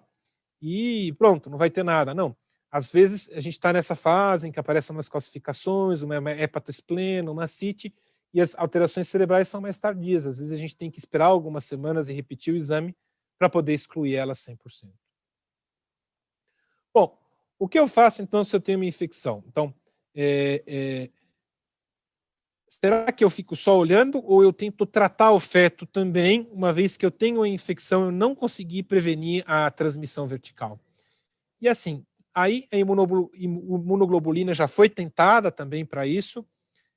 e pronto, não vai ter nada. Não. Às vezes, a gente está nessa fase em que aparecem umas calcificações, uma hepatoespleno, uma ascite, e as alterações cerebrais são mais tardias. Às vezes, a gente tem que esperar algumas semanas e repetir o exame para poder excluir elas 100%. Bom, o que eu faço, então, se eu tenho uma infecção? Então, será que eu fico só olhando ou eu tento tratar o feto também, uma vez que eu tenho a infecção e eu não consegui prevenir a transmissão vertical? E assim, aí a imunoglobulina já foi tentada também para isso,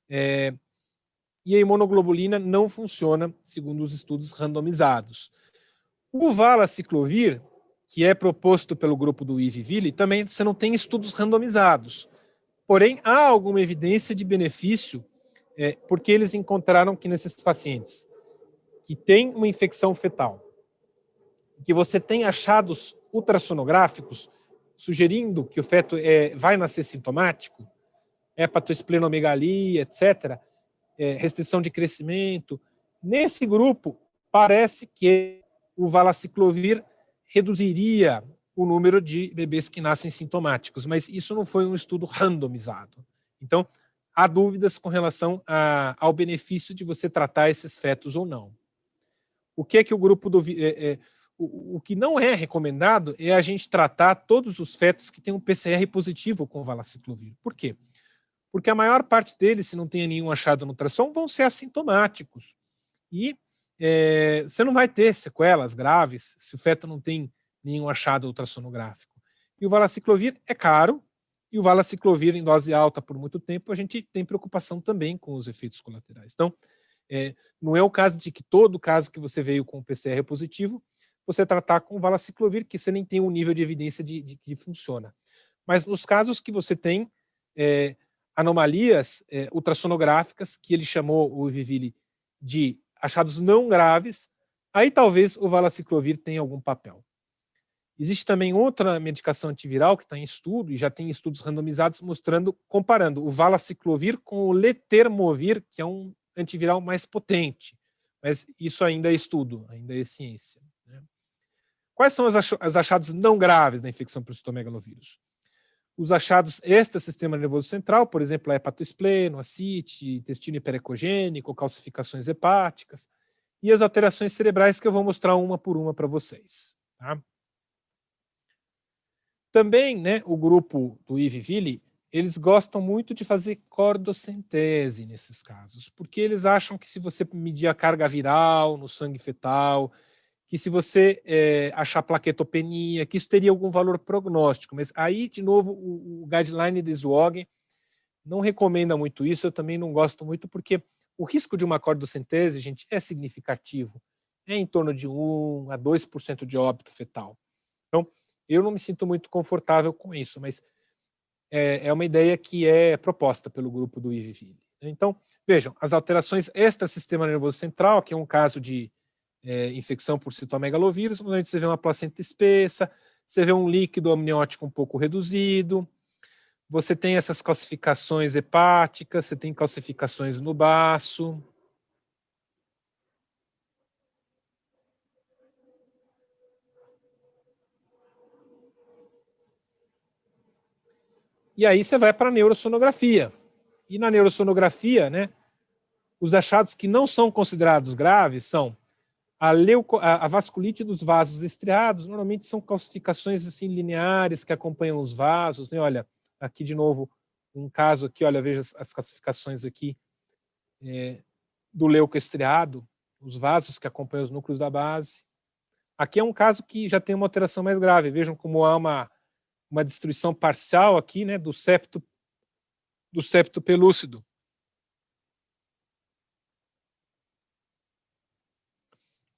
e a imunoglobulina não funciona segundo os estudos randomizados. O valaciclovir, que é proposto pelo grupo do Ivivili, também você não tem estudos randomizados. Porém, há alguma evidência de benefício, porque eles encontraram que nesses pacientes que têm uma infecção fetal, que você tem achados ultrassonográficos sugerindo que o feto vai nascer sintomático, hepatoesplenomegalia, etc., restrição de crescimento, nesse grupo parece que o valaciclovir reduziria o número de bebês que nascem sintomáticos, mas isso não foi um estudo randomizado. Então, há dúvidas com relação ao benefício de você tratar esses fetos ou não. O que é que o grupo do... o que não é recomendado é a gente tratar todos os fetos que têm um PCR positivo com valaciclovir. Por quê? Porque a maior parte deles, se não tem nenhum achado no ultrassom, vão ser assintomáticos. E você não vai ter sequelas graves se o feto não tem nenhum achado ultrassonográfico. E o valaciclovir é caro, e o valaciclovir em dose alta por muito tempo, a gente tem preocupação também com os efeitos colaterais. Então, não é o caso de que todo caso que você veio com PCR positivo, você tratar com valaciclovir, que você nem tem um nível de evidência de que funciona. Mas nos casos que você tem anomalias ultrassonográficas, que ele chamou, o Ivivili, de achados não graves, aí talvez o valaciclovir tenha algum papel. Existe também outra medicação antiviral que está em estudo, e já tem estudos randomizados mostrando, comparando o valaciclovir com o letermovir, que é um antiviral mais potente. Mas isso ainda é estudo, ainda é ciência, né? Quais são os achados não graves da infecção por citomegalovírus? Os achados extra-sistema nervoso central, por exemplo, a hepatospleno, ascite, intestino hiperecogênico, calcificações hepáticas, e as alterações cerebrais que eu vou mostrar uma por uma para vocês, tá? Também, né, o grupo do Ivivili, eles gostam muito de fazer cordocentese nesses casos, porque eles acham que se você medir a carga viral no sangue fetal, que se você achar plaquetopenia, que isso teria algum valor prognóstico. Mas aí, de novo, o guideline de Zwogen não recomenda muito isso, eu também não gosto muito, porque o risco de uma cordocentese, gente, é significativo. É em torno de 1 a 2% de óbito fetal. Então, eu não me sinto muito confortável com isso, mas é uma ideia que é proposta pelo grupo do Ivivili. Então, vejam, as alterações extra-sistema nervoso central, que é um caso de infecção por citomegalovírus, onde você vê uma placenta espessa, você vê um líquido amniótico um pouco reduzido, você tem essas calcificações hepáticas, você tem calcificações no baço. E aí você vai para a neurosonografia. E na neurosonografia, né, os achados que não são considerados graves são a vasculite dos vasos estriados, normalmente são calcificações assim, lineares que acompanham os vasos, né? Olha, aqui de novo, um caso aqui, olha, veja as calcificações aqui do leucoestriado, os vasos que acompanham os núcleos da base. Aqui é um caso que já tem uma alteração mais grave, vejam como há uma destruição parcial aqui, né, do septo pelúcido.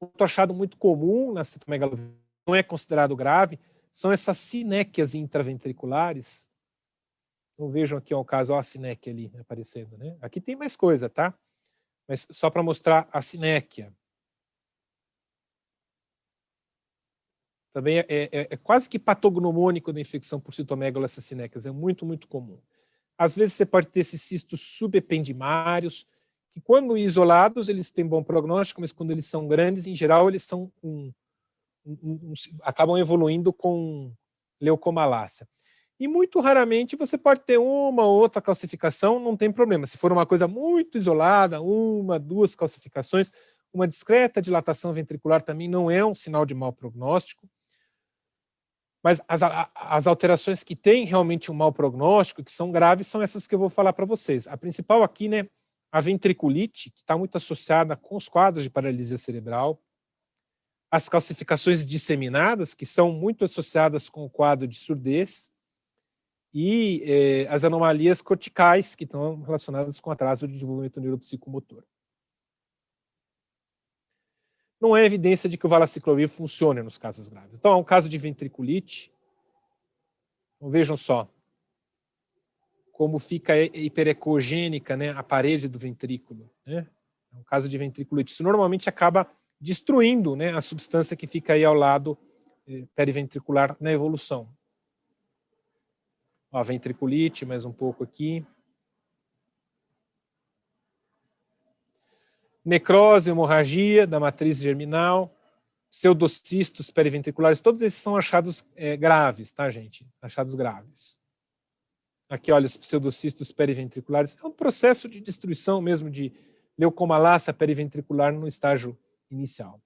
Outro achado muito comum na citomegalovírus, não é considerado grave, são essas sinéquias intraventriculares. Então vejam aqui o caso, ó, a sinéquia ali aparecendo, né? Aqui tem mais coisa, tá? Mas só para mostrar a sinéquia. Também é quase que patognomônico da infecção por citomegalo essas sinéquias, é muito, muito comum. Às vezes você pode ter esses cistos subependimários, que quando isolados eles têm bom prognóstico, mas quando eles são grandes, em geral, eles são acabam evoluindo com leucomalácia. E muito raramente você pode ter uma ou outra calcificação, não tem problema. Se for uma coisa muito isolada, uma, duas calcificações, uma discreta dilatação ventricular também não é um sinal de mau prognóstico. Mas as alterações que têm realmente um mau prognóstico, que são graves, são essas que eu vou falar para vocês. A principal aqui, né, a ventriculite, que está muito associada com os quadros de paralisia cerebral. As calcificações disseminadas, que são muito associadas com o quadro de surdez. E as anomalias corticais, que estão relacionadas com atraso de desenvolvimento neuropsicomotor. Não é evidência de que o valaciclovir funcione nos casos graves. Então, há um caso de ventriculite. Então, vejam só como fica hiperecogênica, né, a parede do ventrículo. Né? É um caso de ventriculite. Isso normalmente acaba destruindo, né, a substância que fica aí ao lado periventricular na evolução. Ó, ventriculite, mais um pouco aqui. Necrose, hemorragia da matriz germinal, pseudocistos periventriculares, todos esses são achados graves, tá, gente? Achados graves. Aqui, olha, os pseudocistos periventriculares. É um processo de destruição mesmo de leucomalácia periventricular no estágio inicial.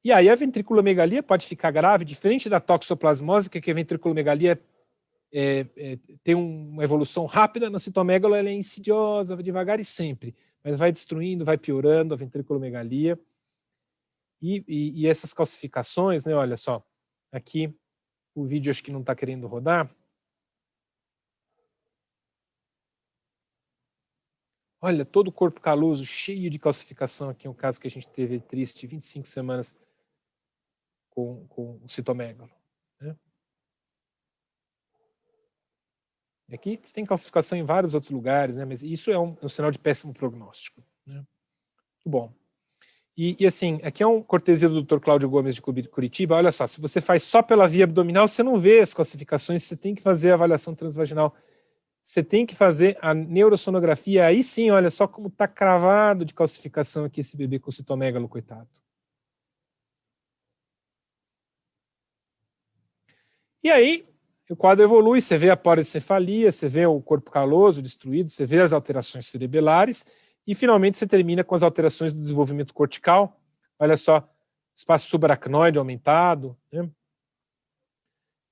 E aí a ventriculomegalia pode ficar grave, diferente da toxoplasmose, que a ventriculomegalia tem uma evolução rápida, no citomegalo ela é insidiosa, vai devagar e sempre, mas vai destruindo, vai piorando a ventriculomegalia. E essas calcificações, né, olha só, aqui o vídeo acho que não está querendo rodar. Olha, todo o corpo caloso, cheio de calcificação, aqui é um caso que a gente teve triste, 25 semanas com o citomegalo. Né? Aqui tem calcificação em vários outros lugares, né? Mas isso é um sinal de péssimo prognóstico. Né? Muito bom. E assim, aqui é um cortesia do Dr. Cláudio Gomes de Curitiba. Olha só, se você faz só pela via abdominal, você não vê as classificações, você tem que fazer a avaliação transvaginal. Você tem que fazer a neurosonografia. Aí sim, olha só como está cravado de calcificação aqui esse bebê com citomegalo, coitado. E aí, o quadro evolui, você vê a porencefalia, você vê o corpo caloso destruído, você vê as alterações cerebelares, e finalmente você termina com as alterações do desenvolvimento cortical. Olha só, espaço subaracnoide aumentado, né?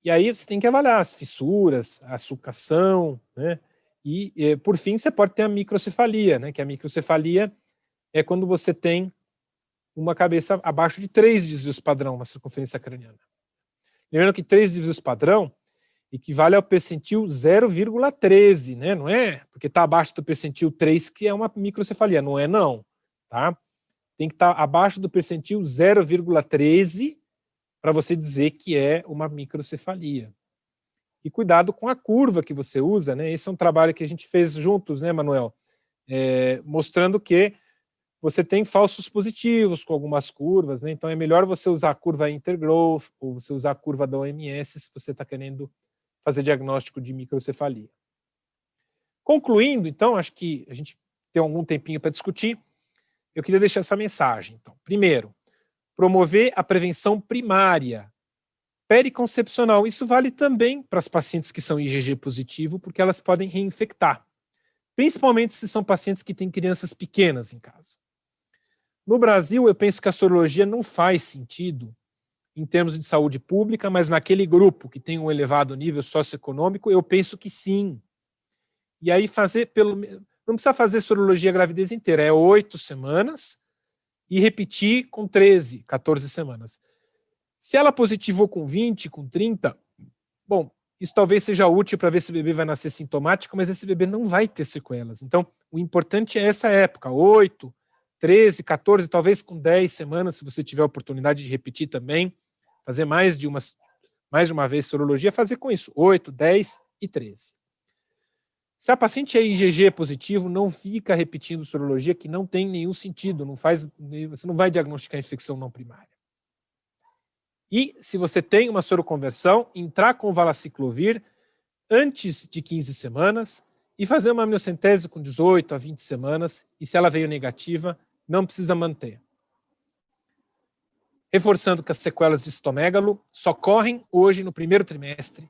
E aí você tem que avaliar as fissuras, a sulcação, né? E por fim, você pode ter a microcefalia, né? Que a microcefalia é quando você tem uma cabeça abaixo de 3 desvios padrão, uma circunferência craniana. Lembrando que 3 desvios padrão equivale ao percentil 0,13, né? Não é? Porque está abaixo do percentil 3, que é uma microcefalia. Não é, não. Tá? Tem que estar abaixo do percentil 0,13 para você dizer que é uma microcefalia. E cuidado com a curva que você usa, né? Esse é um trabalho que a gente fez juntos, né, Manuel? Mostrando que você tem falsos positivos com algumas curvas, né? Então é melhor você usar a curva Intergrowth ou você usar a curva da OMS se você está querendo fazer diagnóstico de microcefalia. Concluindo, então, acho que a gente tem algum tempinho para discutir. Eu queria deixar essa mensagem. Então, primeiro, promover a prevenção primária, periconcepcional. Isso vale também para as pacientes que são IgG positivo, porque elas podem reinfectar, principalmente se são pacientes que têm crianças pequenas em casa. No Brasil, eu penso que a sorologia não faz sentido em termos de saúde pública, mas naquele grupo que tem um elevado nível socioeconômico, eu penso que sim. E aí não precisa fazer sorologia gravidez inteira, é 8 semanas e repetir com 13, 14 semanas. Se ela positivou com 20, com 30, bom, isso talvez seja útil para ver se o bebê vai nascer sintomático, mas esse bebê não vai ter sequelas. Então, o importante é essa época, 8, 13, 14, talvez com 10 semanas, se você tiver a oportunidade de repetir também, fazer mais de uma vez sorologia, fazer com isso, 8, 10 e 13. Se a paciente é IgG positivo, não fica repetindo sorologia, que não tem nenhum sentido, você não vai diagnosticar infecção não primária. E se você tem uma soroconversão, entrar com valaciclovir antes de 15 semanas e fazer uma amniocentese com 18 a 20 semanas, e se ela veio negativa, não precisa manter. Reforçando que as sequelas de citomegalo só correm hoje no primeiro trimestre,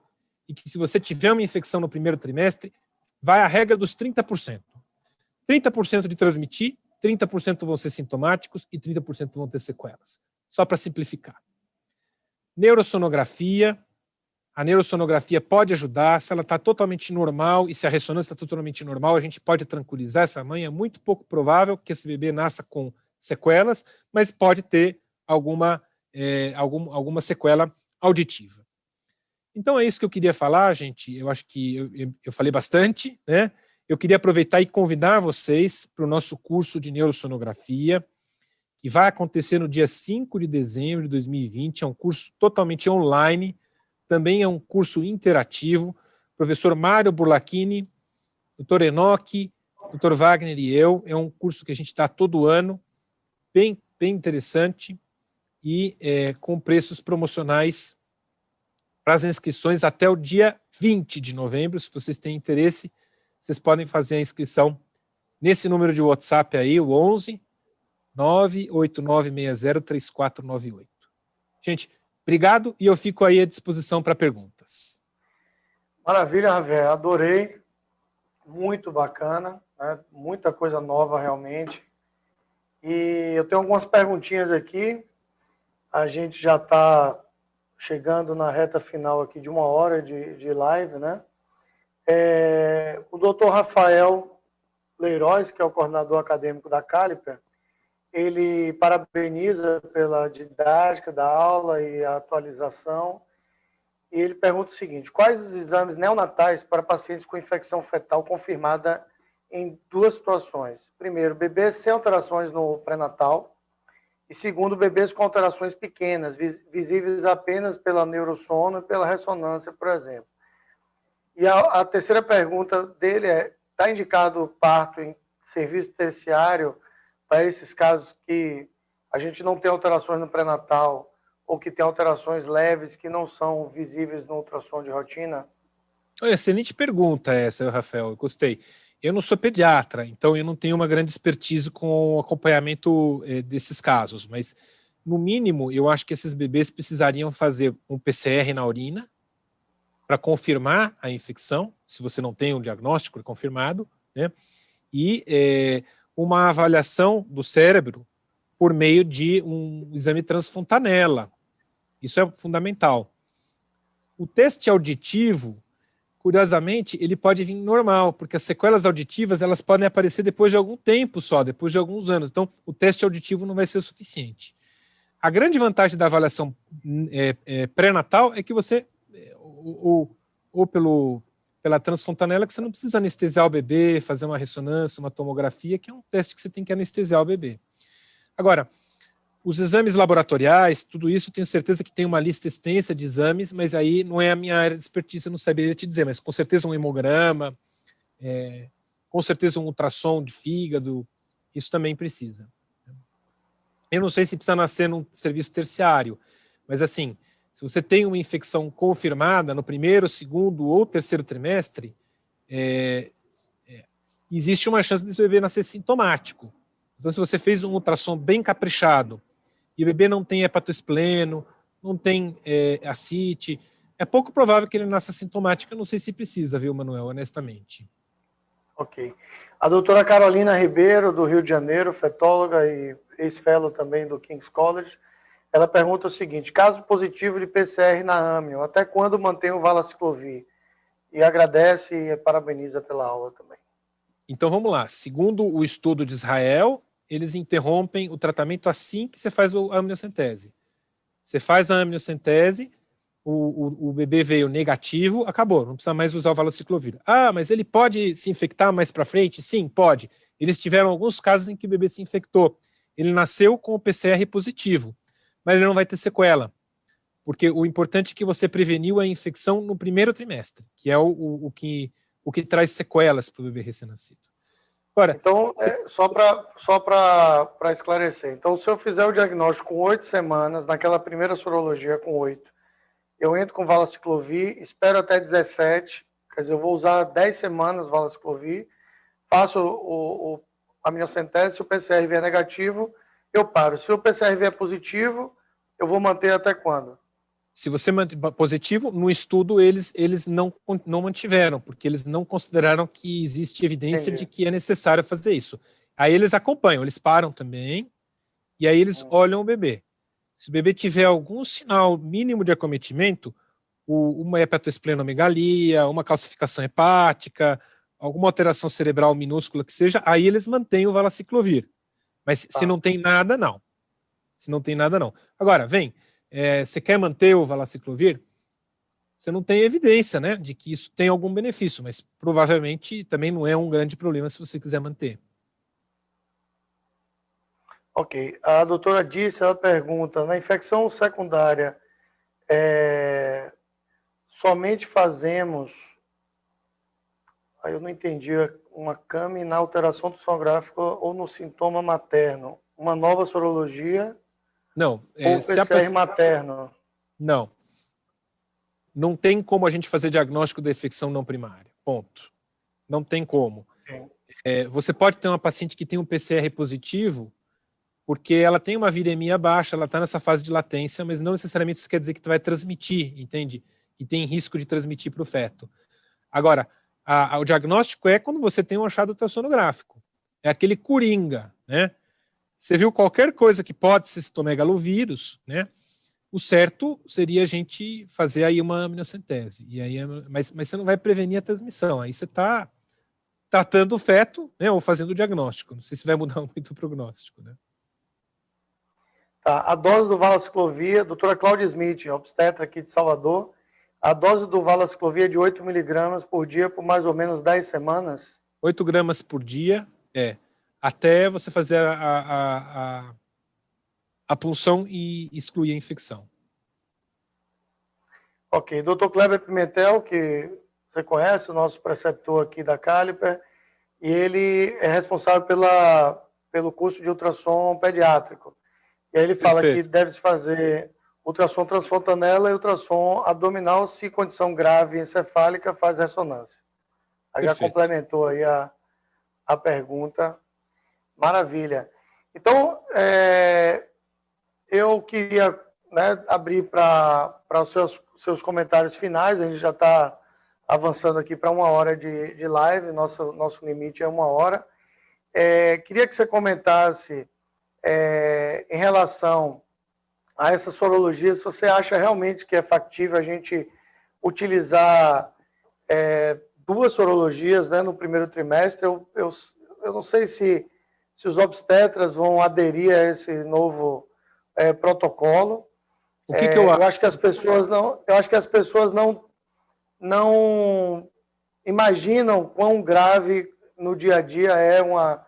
e que se você tiver uma infecção no primeiro trimestre, vai a regra dos 30%. 30% de transmitir, 30% vão ser sintomáticos e 30% vão ter sequelas. Só para simplificar. Neurosonografia. A neurosonografia pode ajudar. Se ela está totalmente normal e se a ressonância está totalmente normal, a gente pode tranquilizar essa mãe. É muito pouco provável que esse bebê nasça com sequelas, mas pode ter alguma sequela auditiva. Então é isso que eu queria falar, gente. Eu acho que eu falei bastante, né? Eu queria aproveitar e convidar vocês para o nosso curso de neurosonografia, que vai acontecer no dia 5 de dezembro de 2020. É um curso totalmente online, também é um curso interativo. Professor Mário Burlachini, doutor Enoque, doutor Wagner e eu. É um curso que a gente dá todo ano, bem interessante e com preços promocionais para as inscrições até o dia 20 de novembro. Se vocês têm interesse, vocês podem fazer a inscrição nesse número de WhatsApp aí, o 11 989603498. Gente, obrigado e eu fico aí à disposição para perguntas. Maravilha, Javier, adorei. Muito bacana, né? Muita coisa nova realmente. E eu tenho algumas perguntinhas aqui. A gente já está chegando na reta final aqui de 1 hora de live, né? O doutor Rafael Leiroz, que é o coordenador acadêmico da Caliper, ele parabeniza pela didática da aula e a atualização. E ele pergunta o seguinte: quais os exames neonatais para pacientes com infecção fetal confirmada em 2 situações? Primeiro, bebês sem alterações no pré-natal. E segundo, bebês com alterações pequenas, visíveis apenas pela neurossono e pela ressonância, por exemplo. E a terceira pergunta dele é: está indicado parto em serviço terciário para esses casos que a gente não tem alterações no pré-natal ou que tem alterações leves que não são visíveis no ultrassom de rotina? Excelente pergunta essa, Rafael, eu gostei. Eu não sou pediatra, então eu não tenho uma grande expertise com o acompanhamento desses casos, mas no mínimo eu acho que esses bebês precisariam fazer um PCR na urina para confirmar a infecção, se você não tem um diagnóstico confirmado, né? E uma avaliação do cérebro por meio de um exame transfontanela. Isso é fundamental. O teste auditivo, curiosamente, ele pode vir normal, porque as sequelas auditivas elas podem aparecer depois de algum tempo só, depois de alguns anos. Então, o teste auditivo não vai ser o suficiente. A grande vantagem da avaliação pré-natal é que você, ou pela transfontanela, que você não precisa anestesiar o bebê, fazer uma ressonância, uma tomografia, que é um teste que você tem que anestesiar o bebê. Agora, os exames laboratoriais, tudo isso, tenho certeza que tem uma lista extensa de exames, mas aí não é a minha área de expertise, eu não saberia te dizer, mas com certeza um hemograma, com certeza um ultrassom de fígado, isso também precisa. Eu não sei se precisa nascer num serviço terciário, mas assim, se você tem uma infecção confirmada no primeiro, segundo ou terceiro trimestre, existe uma chance desse bebê nascer sintomático. Então, se você fez um ultrassom bem caprichado e o bebê não tem hepatoespleno, não tem ascite, é pouco provável que ele nasça sintomático. Eu não sei se precisa, viu, Manuel, honestamente. Ok. A doutora Carolina Ribeiro, do Rio de Janeiro, fetóloga e ex-fellow também do King's College, ela pergunta o seguinte: caso positivo de PCR na amnion, até quando mantém o valaciclovir? E agradece e parabeniza pela aula também. Então vamos lá. Segundo o estudo de Israel, eles interrompem o tratamento assim que você faz a amniocentese. Você faz a amniocentese, o bebê veio negativo, acabou, não precisa mais usar o valaciclovir. Ah, mas ele pode se infectar mais para frente? Sim, pode. Eles tiveram alguns casos em que o bebê se infectou. Ele nasceu com o PCR positivo, mas ele não vai ter sequela, porque o importante é que você preveniu a infecção no primeiro trimestre, que é o que traz sequelas para o bebê recém-nascido. Agora, então, só para esclarecer, então, se eu fizer o diagnóstico com 8 semanas, naquela primeira sorologia com 8, eu entro com valaciclovir, espero até 17, quer dizer, eu vou usar 10 semanas valaciclovir, faço a amniocentese, se o PCR vier negativo, eu paro. Se o PCR vier positivo, eu vou manter até quando? Se você manter positivo, no estudo eles não mantiveram, porque eles não consideraram que existe evidência de que é necessário fazer isso. Aí eles acompanham, eles param também, e aí eles olham o bebê. Se o bebê tiver algum sinal mínimo de acometimento, uma hepatoesplenomegalia, uma calcificação hepática, alguma alteração cerebral minúscula que seja, aí eles mantêm o valaciclovir. Mas se não tem nada, não. Se não tem nada, não. Agora, você quer manter o valaciclovir? Você não tem evidência, né, de que isso tem algum benefício, mas provavelmente também não é um grande problema se você quiser manter. Ok. A doutora disse, ela pergunta, na infecção secundária, somente fazemos, aí eu não entendi, uma CAMI na alteração do sonográfico ou no sintoma materno, uma nova sorologia não, ou PCR materno? Não. Não tem como a gente fazer diagnóstico da infecção não primária. Ponto. Não tem como. Você pode ter uma paciente que tem um PCR positivo porque ela tem uma viremia baixa, ela está nessa fase de latência, mas não necessariamente isso quer dizer que vai transmitir, entende? Que tem risco de transmitir para o feto. Agora, o diagnóstico é quando você tem um achado ultrassonográfico. É aquele coringa, né? Você viu qualquer coisa que pode ser citomegalovírus, né? O certo seria a gente fazer aí uma amniocentese. E aí, mas você não vai prevenir a transmissão. Aí você está tratando o feto, né, ou fazendo o diagnóstico. Não sei se vai mudar muito o prognóstico, né? Tá. A dose do valaciclovir, doutora Cláudia Smith, obstetra aqui de Salvador, a dose do valaciclovir é de 8 miligramas por dia por mais ou menos 10 semanas? 8 gramas por dia, até você fazer a punção e excluir a infecção. Ok. Doutor Kleber Pimentel, que você conhece, o nosso preceptor aqui da Caliper, e ele é responsável pelo curso de ultrassom pediátrico. E aí ele fala Perfeito. que deve-se fazer ultrassom transfontanela e ultrassom abdominal se condição grave encefálica faz ressonância. Aí já Perfeito. complementou aí a pergunta. Maravilha. Então, eu queria, né, abrir para os seus comentários finais. A gente já está avançando aqui para 1 hora de live. Nosso limite é 1 hora. Queria que você comentasse em relação a essa sorologia, se você acha realmente que é factível a gente utilizar 2 sorologias, né, no primeiro trimestre. Eu não sei se os obstetras vão aderir a esse novo protocolo. O que eu Eu acho que as pessoas não imaginam quão grave no dia a dia é uma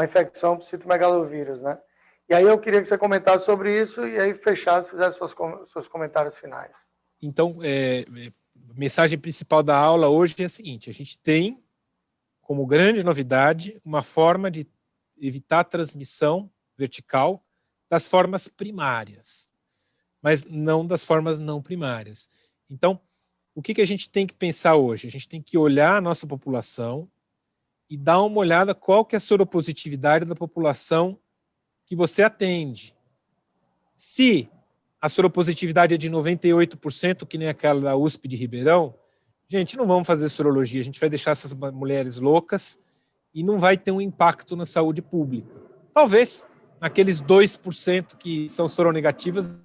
infecção por citomegalovírus, né? E aí eu queria que você comentasse sobre isso e aí fechasse, fizesse seus comentários finais. Então, a mensagem principal da aula hoje é a seguinte: a gente tem, como grande novidade, uma forma de evitar a transmissão vertical das formas primárias, mas não das formas não primárias. Então, o que a gente tem que pensar hoje? A gente tem que olhar a nossa população e dar uma olhada qual que é a soropositividade da população que você atende. Se a soropositividade é de 98%, que nem aquela da USP de Ribeirão, gente, não vamos fazer sorologia, a gente vai deixar essas mulheres loucas e não vai ter um impacto na saúde pública. Talvez naqueles 2% que são soronegativas.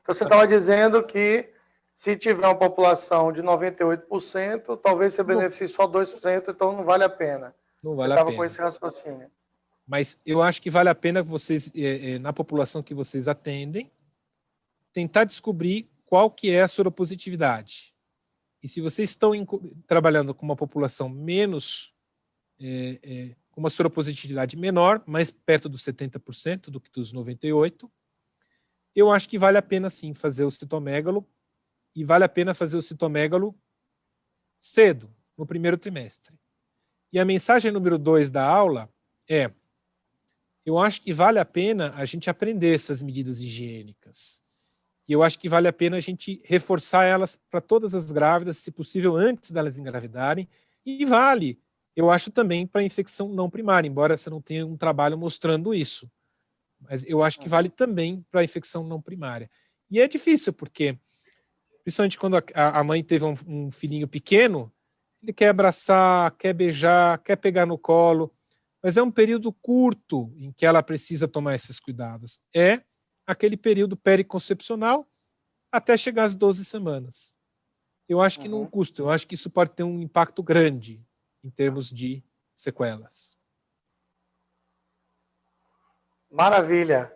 Então, você estava dizendo que se tiver uma população de 98%, talvez você beneficie só 2%, então não vale a pena. Não Você vale a estava pena. com esse raciocínio. Mas eu acho que vale a pena vocês, na população que vocês atendem, tentar descobrir qual que é a soropositividade. E se vocês estão trabalhando com uma população menos, com uma soropositividade menor, mais perto dos 70% do que dos 98%, eu acho que vale a pena sim fazer o citomegalo, e vale a pena fazer o citomegalo cedo, no primeiro trimestre. E a mensagem número 2 da aula é: eu acho que vale a pena a gente aprender essas medidas higiênicas. E eu acho que vale a pena a gente reforçar elas para todas as grávidas, se possível, antes delas engravidarem. E vale, eu acho, também para a infecção não primária, embora você não tenha um trabalho mostrando isso. Mas eu acho que vale também para a infecção não primária. E é difícil, porque, principalmente quando a mãe teve um filhinho pequeno, ele quer abraçar, quer beijar, quer pegar no colo, mas é um período curto em que ela precisa tomar esses cuidados. É aquele período periconcepcional até chegar às 12 semanas. Eu acho que não custa, eu acho que isso pode ter um impacto grande em termos de sequelas. Maravilha.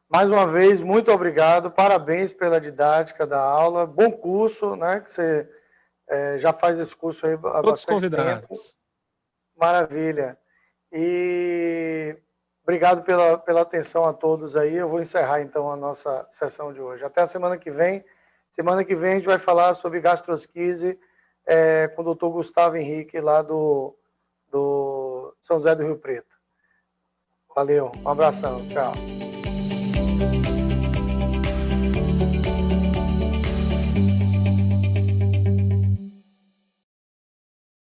Mais uma vez, muito obrigado, parabéns pela didática da aula, bom curso, né, que você já faz esse curso aí há Todos bastante convidados. tempo. Maravilha. E obrigado pela atenção a todos aí. Eu vou encerrar, então, a nossa sessão de hoje. Até a semana que vem. Semana que vem a gente vai falar sobre gastrosquise com o doutor Gustavo Henrique, lá do São José do Rio Preto. Valeu, um abração, tchau.